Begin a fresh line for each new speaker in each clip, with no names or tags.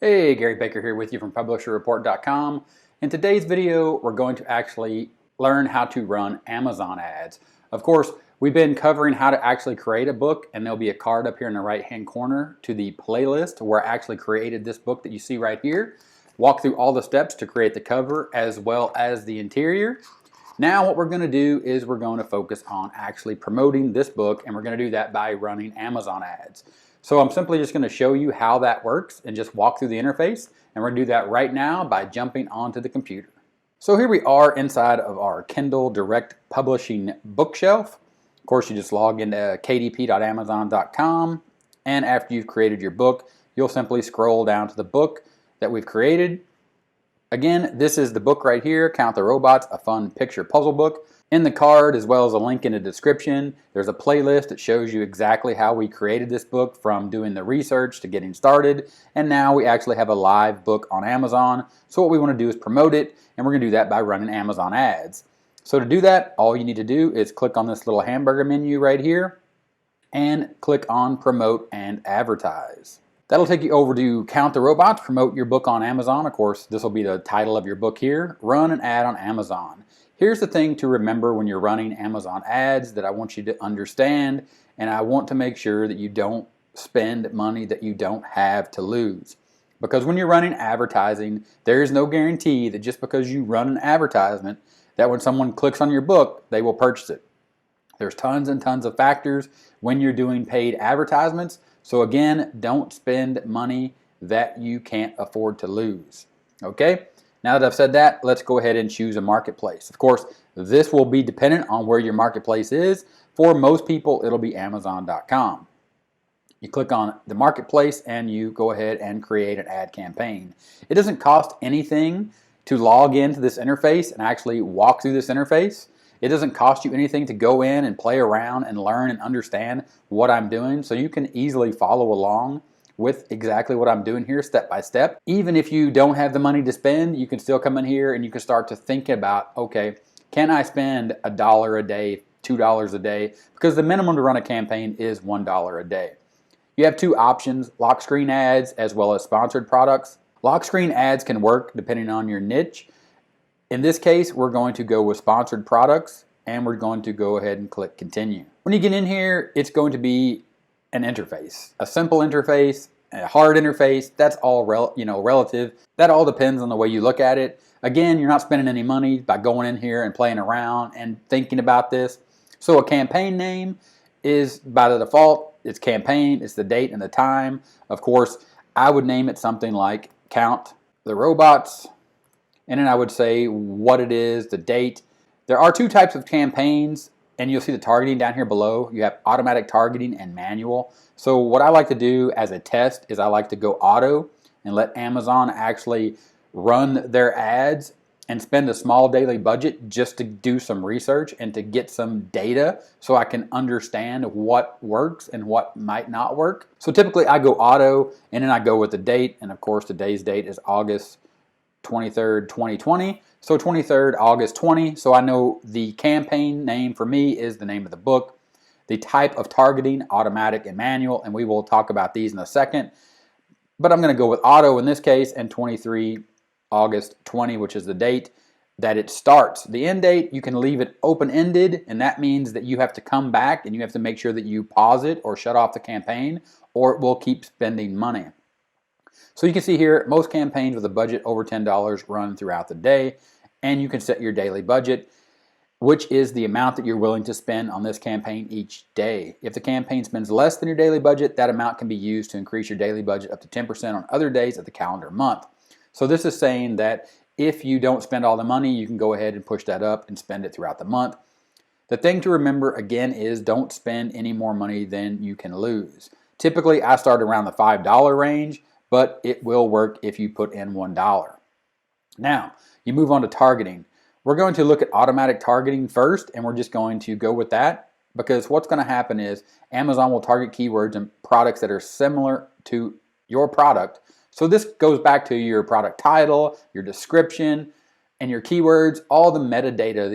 Hey, Gary Baker here with you from PublisherReport.com. In today's video, we're going to actually learn how to run Amazon ads. Of course, we've been covering how to actually create a book, and there'll be a card up here in the right-hand corner to the playlist where I actually created this book that you see right here. Walk through all the steps to create the cover as well as the interior. Now what we're going to do is we're going to focus on actually promoting this book, and we're going to do that by running Amazon ads. So I'm simply just going to show you how that works and just walk through the interface, and we're going to do that right now by jumping onto the computer. So here we are inside of our Kindle Direct Publishing bookshelf. Of course, you just log into kdp.amazon.com, and after you've created your book, you'll simply scroll down to the book that we've created. Again, this is the book right here, Count the Robots, a fun picture puzzle book. In the card, as well as a link in the description, there's a playlist that shows you exactly how we created this book, from doing the research to getting started. And now we actually have a live book on Amazon. So what we want to do is promote it, and we're going to do that by running Amazon ads. So to do that, all you need to do is click on this little hamburger menu right here and click on Promote and Advertise. That'll take you over to Count the Robots, promote your book on Amazon. Of course, this will be the title of your book here. Run an ad on Amazon. Here's the thing to remember when you're running Amazon ads that I want you to understand, and I want to make sure that you don't spend money that you don't have to lose. Because when you're running advertising, there is no guarantee that just because you run an advertisement, that when someone clicks on your book, they will purchase it. There's tons and tons of factors when you're doing paid advertisements. So again, don't spend money that you can't afford to lose. Okay? Now that I've said that, let's go ahead and choose a marketplace. Of course, this will be dependent on where your marketplace is. For most people, it'll be Amazon.com. You click on the marketplace and you go ahead and create an ad campaign. It doesn't cost anything to log into this interface and actually walk through this interface. It doesn't cost you anything to go in and play around and learn and understand what I'm doing, so you can easily follow along with exactly what I'm doing here step by step. Even if you don't have the money to spend, you can still come in here and you can start to think about, okay, can I spend $1 a day, $2 a day? Because the minimum to run a campaign is $1 a day. You have two options, lock screen ads as well as sponsored products. Lock screen ads can work depending on your niche. In this case, we're going to go with sponsored products, and we're going to go ahead and click continue. When you get in here, it's going to be an interface, a simple interface, a hard interface. That's all relative. That all depends on the way you look at it. Again, you're not spending any money by going in here and playing around and thinking about this. So a campaign name is, by the default, it's campaign, it's the date and the time. Of course, I would name it something like Count the Robots, and then I would say what it is, the date. There are two types of campaigns, and you'll see the targeting down here below. You have automatic targeting and manual. So what I like to do as a test is I like to go auto and let Amazon actually run their ads and spend a small daily budget just to do some research and to get some data so I can understand what works and what might not work. So typically I go auto, and then I go with the date, and of course today's date is August 23rd, 2020. So 23rd, August 20. So I know the campaign name for me is the name of the book. The type of targeting, automatic and manual, and we will talk about these in a second. But I'm going to go with auto in this case, and 23 August 20, which is the date that it starts. The end date, you can leave it open-ended, and that means that you have to come back and you have to make sure that you pause it or shut off the campaign, or it will keep spending money. So you can see here, most campaigns with a budget over $10 run throughout the day, and you can set your daily budget, which is the amount that you're willing to spend on this campaign each day. If the campaign spends less than your daily budget, that amount can be used to increase your daily budget up to 10% on other days of the calendar month. So this is saying that if you don't spend all the money, you can go ahead and push that up and spend it throughout the month. The thing to remember again is don't spend any more money than you can lose. Typically, I start around the $5 range, but it will work if you put in $1. Now, you move on to targeting. We're going to look at automatic targeting first, and we're just going to go with that, because what's going to happen is Amazon will target keywords and products that are similar to your product. So this goes back to your product title, your description, and your keywords, all the metadata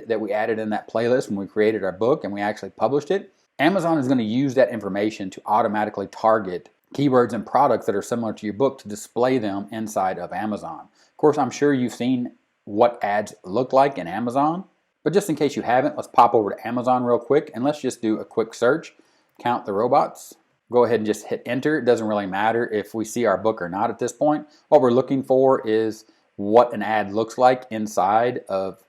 that we added in that playlist when we created our book and we actually published it. Amazon is going to use that information to automatically target keywords and products that are similar to your book to display them inside of Amazon. Of course, I'm sure you've seen what ads look like in Amazon, but just in case you haven't, let's pop over to Amazon real quick and let's just do a quick search. Count the robots. Go ahead and just hit enter. It doesn't really matter if we see our book or not at this point. What we're looking for is what an ad looks like inside of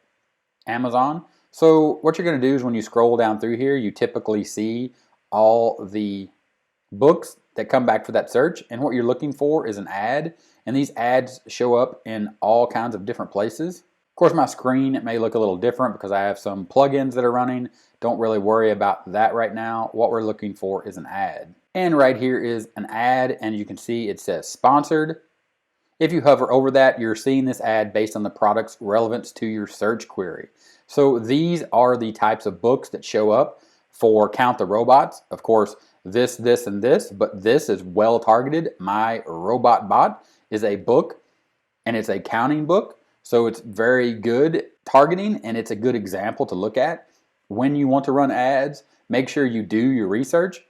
Amazon. So what you're going to do is when you scroll down through here, you typically see all the books that come back for that search, and what you're looking for is an ad, and these ads show up in all kinds of different places. Of course, my screen, it may look a little different because I have some plugins that are running. Don't really worry about that right now. What we're looking for is an ad. And right here is an ad, and you can see it says sponsored. If you hover over that, you're seeing this ad based on the product's relevance to your search query. So these are the types of books that show up for Count the Robots. Of course, this, and this, but this is well targeted. My Robot Bot is a book, and it's a counting book. So it's very good targeting, and it's a good example to look at. When you want to run ads, make sure you do your research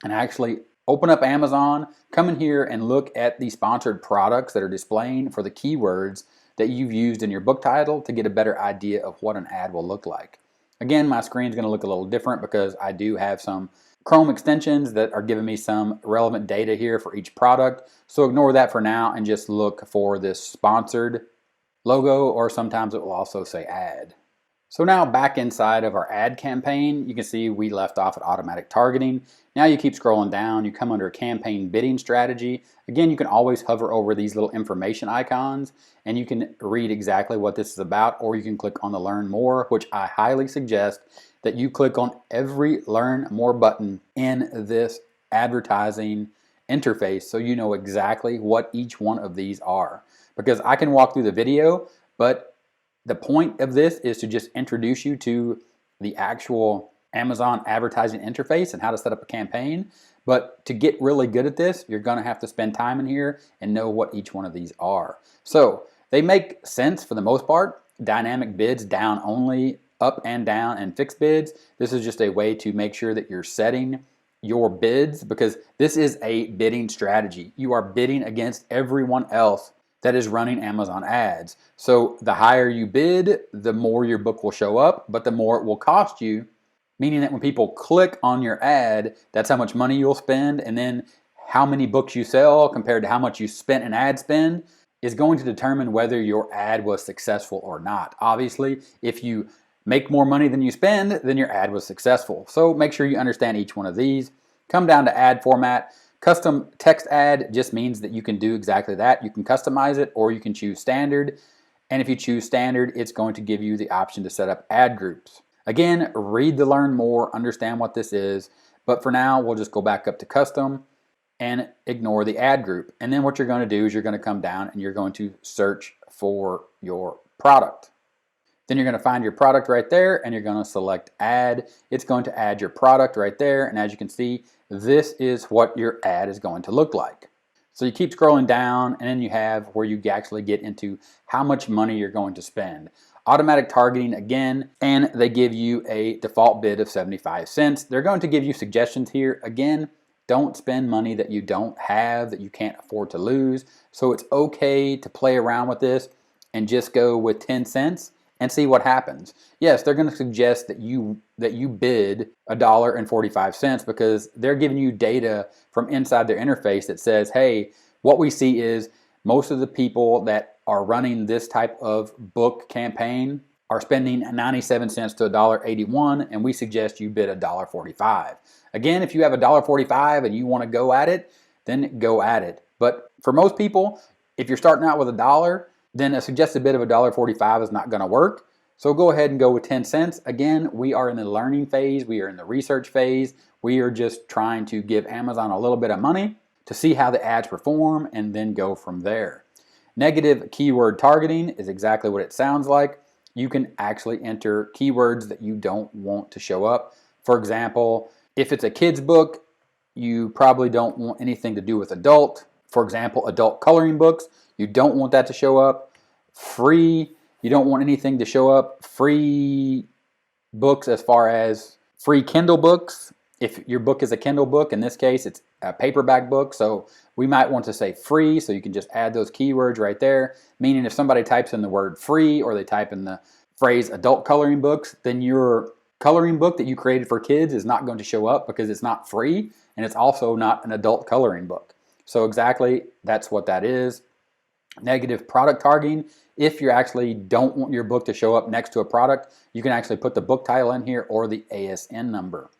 and actually open up Amazon, come in here and look at the sponsored products that are displaying for the keywords that you've used in your book title to get a better idea of what an ad will look like. Again, my screen is going to look a little different because I do have some Chrome extensions that are giving me some relevant data here for each product. So ignore that for now and just look for this sponsored logo, or sometimes it will also say ad. So now back inside of our ad campaign, you can see we left off at automatic targeting. Now you keep scrolling down, you come under campaign bidding strategy. Again, you can always hover over these little information icons and you can read exactly what this is about, or you can click on the learn more, which I highly suggest that you click on every learn more button in this advertising interface so you know exactly what each one of these are. Because I can walk through the video, but the point of this is to just introduce you to the actual Amazon advertising interface and how to set up a campaign. But to get really good at this, you're going to have to spend time in here and know what each one of these are. So they make sense for the most part. Dynamic bids, down only, up and down, and fixed bids. This is just a way to make sure that you're setting your bids, because this is a bidding strategy. You are bidding against everyone else that is running Amazon ads. So the higher you bid, the more your book will show up, but the more it will cost you, meaning that when people click on your ad, that's how much money you'll spend, and then how many books you sell compared to how much you spent in ad spend is going to determine whether your ad was successful or not. Obviously, if you make more money than you spend, then your ad was successful. So make sure you understand each one of these. Come down to ad format. Custom text ad just means that you can do exactly that. You can customize it, or you can choose standard. And if you choose standard, it's going to give you the option to set up ad groups. Again, read the learn more, understand what this is. But for now, we'll just go back up to custom and ignore the ad group. And then what you're going to do is you're going to come down and you're going to search for your product. Then you're going to find your product right there and you're going to select add. It's going to add your product right there. And as you can see, this is what your ad is going to look like. So you keep scrolling down and then you have where you actually get into how much money you're going to spend. Automatic targeting again, and they give you a default bid of 75 cents. They're going to give you suggestions here. Again, don't spend money that you don't have, that you can't afford to lose. So it's okay to play around with this and just go with 10 cents and see what happens. Yes, they're going to suggest that you bid $1.45 because they're giving you data from inside their interface that says, hey, what we see is most of the people that are running this type of book campaign are spending 97 cents to $1.81, and we suggest you bid $1.45. Again, if you have $1.45 and you want to go at it, then go at it. But for most people, if you're starting out with $1, then a suggested bid of $1.45 is not going to work. So go ahead and go with 10 cents. Again, we are in the learning phase. We are in the research phase. We are just trying to give Amazon a little bit of money to see how the ads perform and then go from there. Negative keyword targeting is exactly what it sounds like. You can actually enter keywords that you don't want to show up. For example, if it's a kid's book, you probably don't want anything to do with adult. For example, adult coloring books, you don't want that to show up. Free, you don't want anything to show up. Free books as far as free Kindle books, If your book is a Kindle book, in this case, it's a paperback book, so we might want to say free, so you can just add those keywords right there, meaning if somebody types in the word free or they type in the phrase adult coloring books, then your coloring book that you created for kids is not going to show up because it's not free, and it's also not an adult coloring book. So exactly, that's what that is. Negative product targeting. If you actually don't want your book to show up next to a product, you can actually put the book title in here or the ASN number.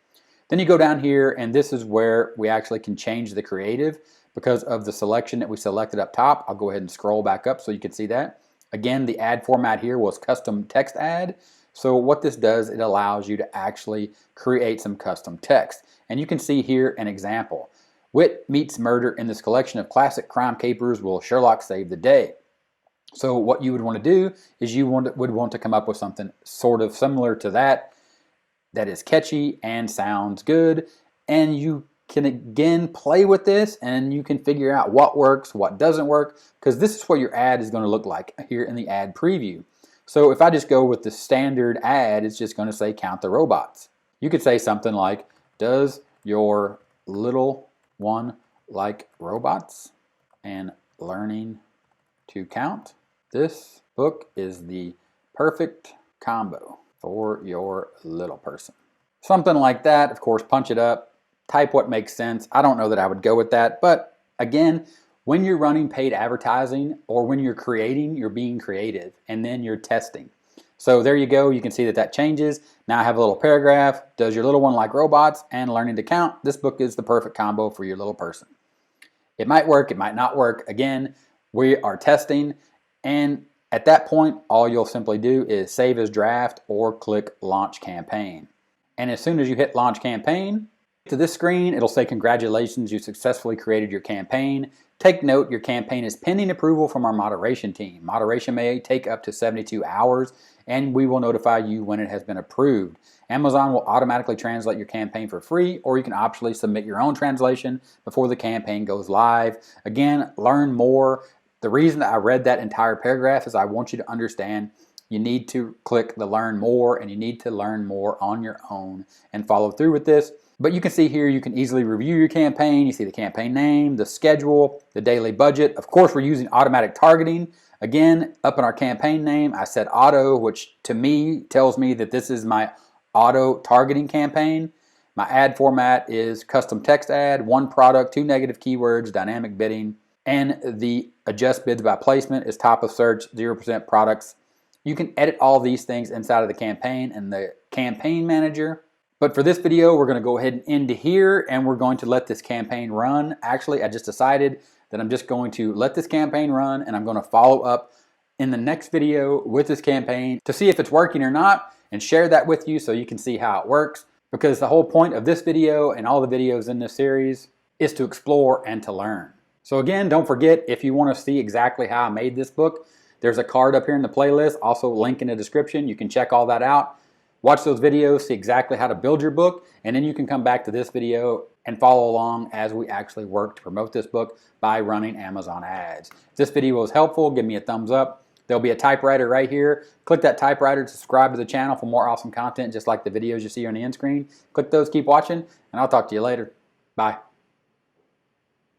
Then you go down here, and this is where we actually can change the creative because of the selection that we selected up top. I'll go ahead and scroll back up so you can see that. Again, the ad format here was custom text ad. So what this does, it allows you to actually create some custom text. And you can see here an example. Wit meets murder in this collection of classic crime capers. Will Sherlock save the day? So what you would want to do is you would want to come up with something sort of similar to that is catchy and sounds good. And you can again play with this and you can figure out what works, what doesn't work, because this is what your ad is going to look like here in the ad preview. So if I just go with the standard ad, it's just going to say count the robots. You could say something like, does your little one like robots and learning to count? This book is the perfect combo for your little person. Something like that. Of course, punch it up, type what makes sense. I don't know that I would go with that, but again, when you're running paid advertising or when you're creating, you're being creative and then you're testing. So there you go. You can see that that changes. Now I have a little paragraph. Does your little one like robots and learning to count? This book is the perfect combo for your little person. It might work. It might not work. Again, we are testing. And at that point, all you'll simply do is save as draft or click launch campaign. And as soon as you hit launch campaign, to this screen, it'll say congratulations, you successfully created your campaign. Take note, your campaign is pending approval from our moderation team. Moderation may take up to 72 hours, and we will notify you when it has been approved. Amazon will automatically translate your campaign for free, or you can optionally submit your own translation before the campaign goes live. Again, learn more. The reason that I read that entire paragraph is I want you to understand you need to click the learn more, and you need to learn more on your own and follow through with this. But you can see here, you can easily review your campaign. You see the campaign name, the schedule, the daily budget. Of course, we're using automatic targeting. Again, up in our campaign name, I said auto, which to me tells me that this is my auto targeting campaign. My ad format is custom text ad, one product, two negative keywords, dynamic bidding, and the adjust bids by placement is top of search, 0% products. You can edit all these things inside of the campaign and the campaign manager. But for this video, we're going to go ahead and end here, and we're going to let this campaign run. Actually, I just decided that I'm just going to let this campaign run, and I'm going to follow up in the next video with this campaign to see if it's working or not, and share that with you so you can see how it works. Because the whole point of this video and all the videos in this series is to explore and to learn. So again, don't forget, if you want to see exactly how I made this book, there's a card up here in the playlist, also link in the description. You can check all that out. Watch those videos, see exactly how to build your book, and then you can come back to this video and follow along as we actually work to promote this book by running Amazon ads. If this video was helpful, give me a thumbs up. There'll be a typewriter right here. Click that typewriter to subscribe to the channel for more awesome content, just like the videos you see on the end screen. Click those, keep watching, and I'll talk to you later. Bye.